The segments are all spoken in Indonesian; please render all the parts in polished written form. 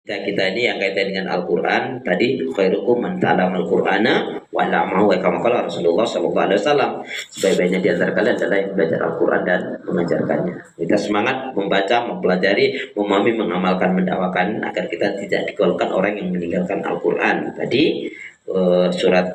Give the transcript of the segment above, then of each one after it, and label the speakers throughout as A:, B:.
A: Kita ini yang kaitan dengan Al-Quran tadi, khairukum man ta'allamal Qur'ana wa 'allamahu, kama qala Rasulullah sallallahu alaihi wasallam. Sebaik-baiknya di antara kalian adalah yang belajar Al-Quran dan mengajarkannya. Kita semangat membaca, mempelajari, memahami, mengamalkan, mendakwakan agar kita tidak digolongkan orang yang meninggalkan Al-Quran. Tadi surat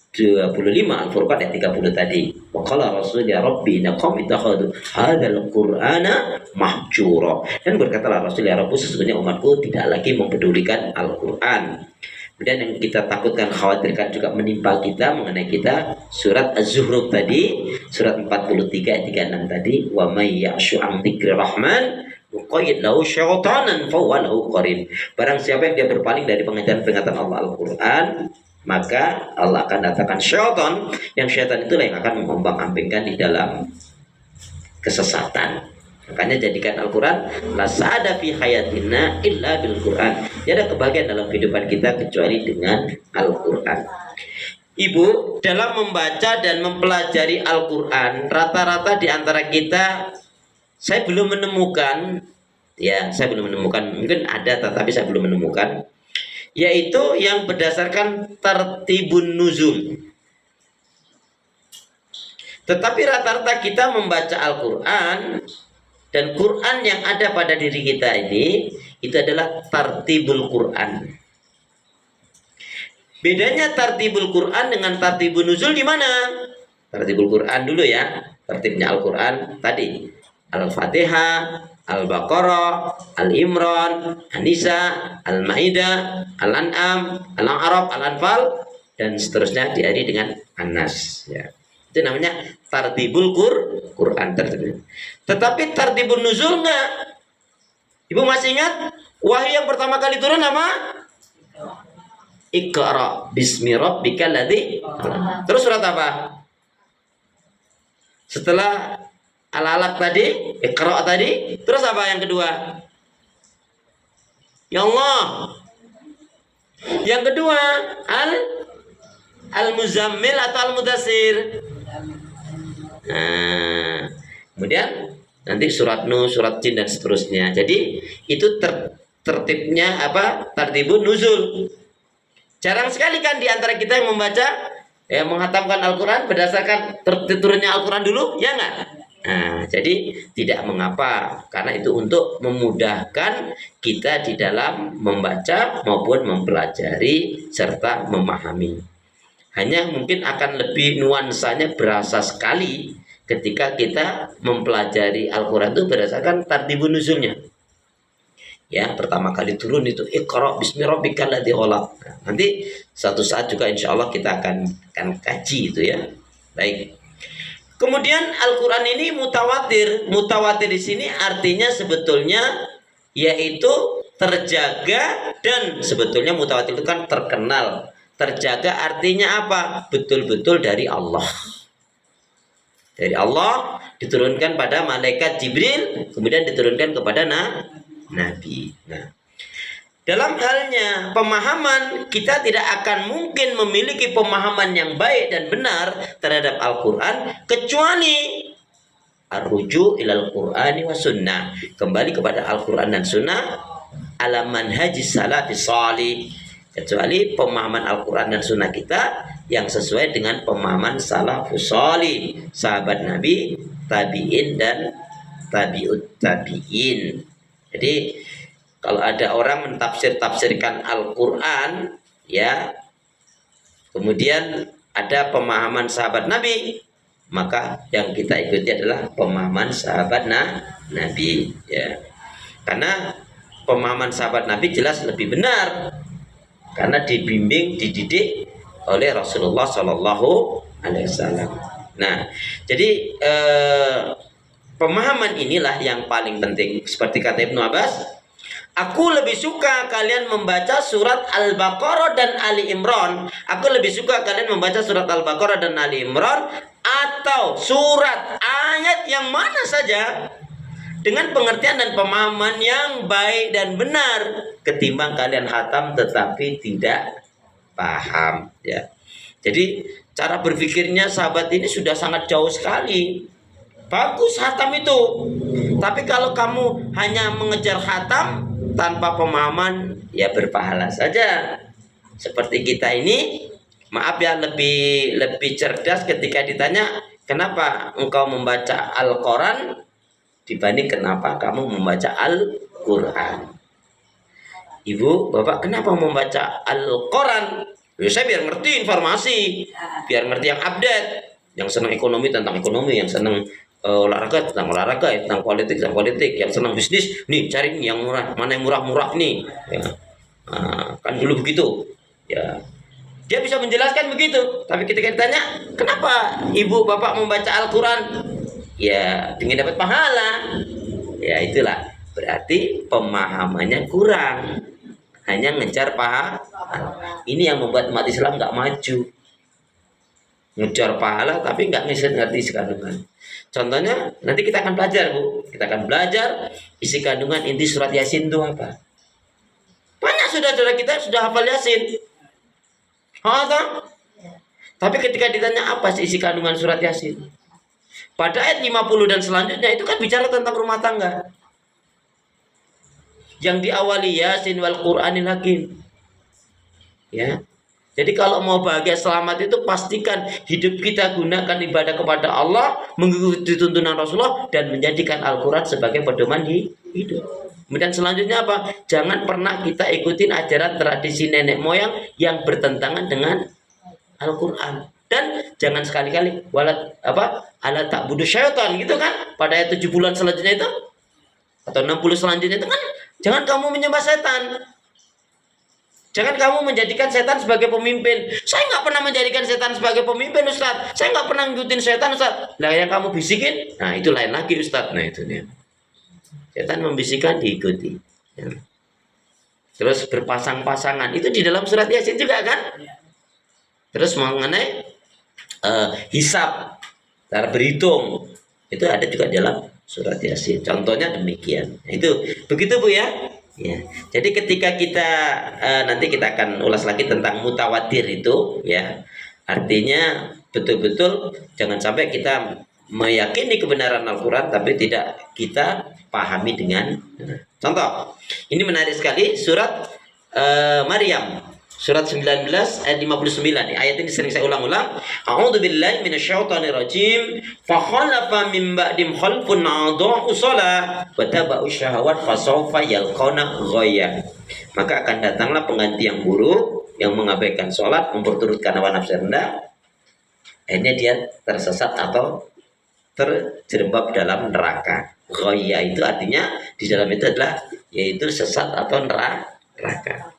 A: 25 Al-Furqan ayat 30 tadi. Wa qala Rasul ya Rabbi inna qaumi ittakhadhu hadzal Qur'ana mahjura. Dan berkatalah Rasul ya Rabbi, sesungguhnya umatku tidak lagi mempedulikan Al-Qur'an. Kemudian yang kita takutkan, khawatirkan juga menimpa kita mengenai kita, surat Az-Zukhruf tadi, surat 43 ayat 36 tadi, wa may ya'shu 'an dzikri rahman nuqayyid lahu syaitanan fa huwa lahu qarin. Barang siapa yang dia berpaling dari pengajaran peringatan Allah Al-Qur'an, maka Allah akan datangkan syaitan, yang syaitan itulah yang akan mengombang-ambingkan di dalam kesesatan. Makanya jadikan Al-Quran la sa'ada fi hayatina illa bil Quran. Tidak ada kebahagiaan dalam kehidupan kita kecuali dengan Al-Quran. Ibu, dalam membaca dan mempelajari Al-Quran, rata-rata di antara kita, saya belum menemukan, mungkin ada tetapi saya belum menemukan, yaitu yang berdasarkan tertibun nuzul. Tetapi rata-rata kita membaca Al-Quran, dan Quran yang ada pada diri kita ini itu adalah tartibul Quran. Bedanya tartibul Quran dengan tartibun nuzul di mana? Tartibul Quran dulu ya. Tertibnya Al-Quran tadi Al-Fatihah, Al-Baqarah, Al-Imran, An-Nisa, Al-Maidah, Al-An'am, Al-A'raf, Al-Anfal, dan seterusnya diakhiri dengan An-Nas ya. Itu namanya tartibul Quran tertib. Tetapi tartibun nuzul enggak. Ibu masih ingat wahyu yang pertama kali turun apa? Iqra bismi rabbikal ladzi. Terus surat apa? Setelah Al-Alaq tadi, Iqra tadi, terus apa yang kedua? Ya Allah. Yang kedua, Al-Muzammil atau Al-Mudassir. Nah, kemudian nanti surat Nuh, surat Jin dan seterusnya. Jadi itu tertibnya apa? Tartibun nuzul. Jarang sekali kan di antara kita yang membaca, menghatamkan Al-Quran berdasarkan turunnya Al-Quran dulu, ya enggak? Nah, jadi tidak mengapa, karena itu untuk memudahkan kita di dalam membaca maupun mempelajari serta memahami. Hanya mungkin akan lebih nuansanya berasa sekali ketika kita mempelajari Al-Quran itu berdasarkan tartibun nuzulnya. Ya, pertama kali turun itu Iqra bismi rabbikal ladzi khalaq. Nah, nanti suatu saat juga insya Allah kita akan kaji itu ya. Baik. Kemudian Al-Quran ini mutawatir. Mutawatir di sini artinya sebetulnya yaitu terjaga, dan sebetulnya mutawatir itu kan terkenal. Terjaga artinya apa? Betul-betul dari Allah. Dari Allah diturunkan pada malaikat Jibril, kemudian diturunkan kepada Nabi. Nah, dalam halnya pemahaman, kita tidak akan mungkin memiliki pemahaman yang baik dan benar terhadap Al-Quran kecuali ar-ruju' ilal Qur'ani wa sunnah, kembali kepada Al-Quran dan sunnah ala manhajis salafis shalih, kecuali pemahaman Al-Quran dan sunnah kita yang sesuai dengan pemahaman salafus shalih, sahabat Nabi, tabi'in dan tabi'ut tabi'in. Jadi kalau ada orang mentafsirkan Al-Quran ya, kemudian ada pemahaman sahabat Nabi, maka yang kita ikuti adalah pemahaman sahabat Nabi ya. Karena pemahaman sahabat Nabi jelas lebih benar, karena dibimbing, dididik oleh Rasulullah Shallallahu Alaihi Wasallam. Nah, jadi pemahaman inilah yang paling penting. Seperti kata Ibnu Abbas, aku lebih suka kalian membaca surat Al-Baqarah dan Ali Imran. Aku lebih suka kalian membaca surat Al-Baqarah dan Ali Imran, atau surat ayat yang mana saja dengan pengertian dan pemahaman yang baik dan benar, ketimbang kalian hatam tetapi tidak paham ya. Jadi cara berpikirnya sahabat ini sudah sangat jauh sekali. Bagus hatam itu, tapi kalau kamu hanya mengejar hatam tanpa pemahaman ya berpahala saja. Seperti kita ini, maaf ya, lebih cerdas ketika ditanya kenapa engkau membaca Al-Quran dibanding kenapa kamu membaca Al-Quran. Ibu, bapak kenapa membaca Al-Quran? Ya, saya biar ngerti informasi, biar ngerti yang update, yang senang ekonomi tentang ekonomi, yang senang olahraga tentang olahraga, tentang politik tentang politik, yang senang bisnis nih cari yang murah, mana yang murah-murah nih ya. Kan dulu begitu ya, dia bisa menjelaskan begitu. Tapi ketika ditanya kenapa ibu bapak membaca Al-Quran, ya ingin dapat pahala, ya itulah berarti pemahamannya kurang, hanya ngejar pahala. Ini yang membuat umat Islam nggak maju, ngejar pahala tapi nggak ngerti isi kandungan. Contohnya nanti kita akan belajar, Bu. Kita akan belajar isi kandungan inti surat Yasin itu apa. Banyak saudara-saudara kita sudah hafal Yasin. Tapi ketika ditanya apa sih isi kandungan surat Yasin, pada ayat 50 dan selanjutnya itu kan bicara tentang rumah tangga. Yang diawali Yasin wal Qur'anil Hakim. Ya. Jadi kalau mau bahagia selamat itu pastikan hidup kita gunakan ibadah kepada Allah, mengikuti tuntunan Rasulullah dan menjadikan Al-Quran sebagai pedoman hidup. Kemudian selanjutnya apa? Jangan pernah kita ikutin ajaran tradisi nenek moyang yang bertentangan dengan Al-Quran. Dan jangan sekali-kali ala ta'budu syaitan gitu kan? Pada ayat 70-an selanjutnya itu atau 60 selanjutnya itu kan, jangan kamu menyembah setan. Jangan kamu menjadikan setan sebagai pemimpin. Saya nggak pernah menjadikan setan sebagai pemimpin, Ustaz. Saya nggak pernah ngikutin setan, Ustaz. Lah yang kamu bisikin, nah itu lain lagi, Ustaz. Nah itu dia. Setan membisikkan diikuti. Ya. Terus berpasang-pasangan itu di dalam surat Yasin juga kan? Terus mengenai hisab, cara berhitung itu ada juga dalam surat Yasin. Contohnya demikian. Itu begitu Bu ya. Ya, jadi ketika kita nanti kita akan ulas lagi tentang mutawatir itu, ya, artinya betul-betul jangan sampai kita meyakini kebenaran Al-Quran tapi tidak kita pahami dengan contoh. Ini menarik sekali surat Maryam. Surat 19 ayat 59. Ayat ini sering saya ulang-ulang. A'udzubillahi minasyaitonir rajim. Fa khalafa min ba'dim khalfun a'dha'u shalah wa tabu'u syahawat fa sawfa yalqawna ghayya. Maka akan datanglah pengganti yang buruk yang mengabaikan salat, memperturutkan hawa nafsu rendah. Akhirnya dia tersesat atau terjerembab dalam neraka. Ghayya itu artinya di dalam itu adalah yaitu sesat atau neraka.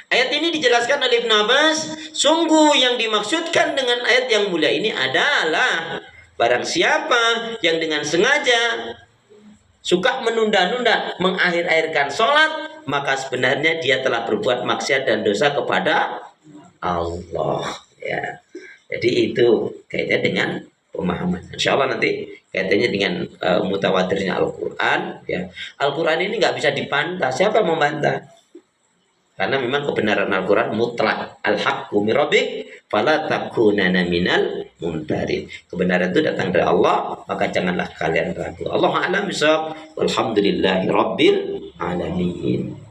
A: Ayat ini dijelaskan oleh Ibnu Abbas, sungguh yang dimaksudkan dengan ayat yang mulia ini adalah barang siapa yang dengan sengaja suka menunda-nunda, mengakhir-akhirkan sholat, maka sebenarnya dia telah berbuat maksiat dan dosa kepada Allah. Ya. Jadi itu kaitannya dengan pemahaman. Insya Allah nanti kaitannya dengan mutawatirnya Al-Quran. Ya. Al-Quran ini nggak bisa dibantah. Siapa yang membantah? Karena memang kebenaran Al-Quran mutlak. Al-haqqu min rabbik fala takunanna minal mumtarin. Kebenaran itu datang dari Allah, maka janganlah kalian ragu. Allahu a'lam bishawab. Walhamdulillahi rabbil alamin.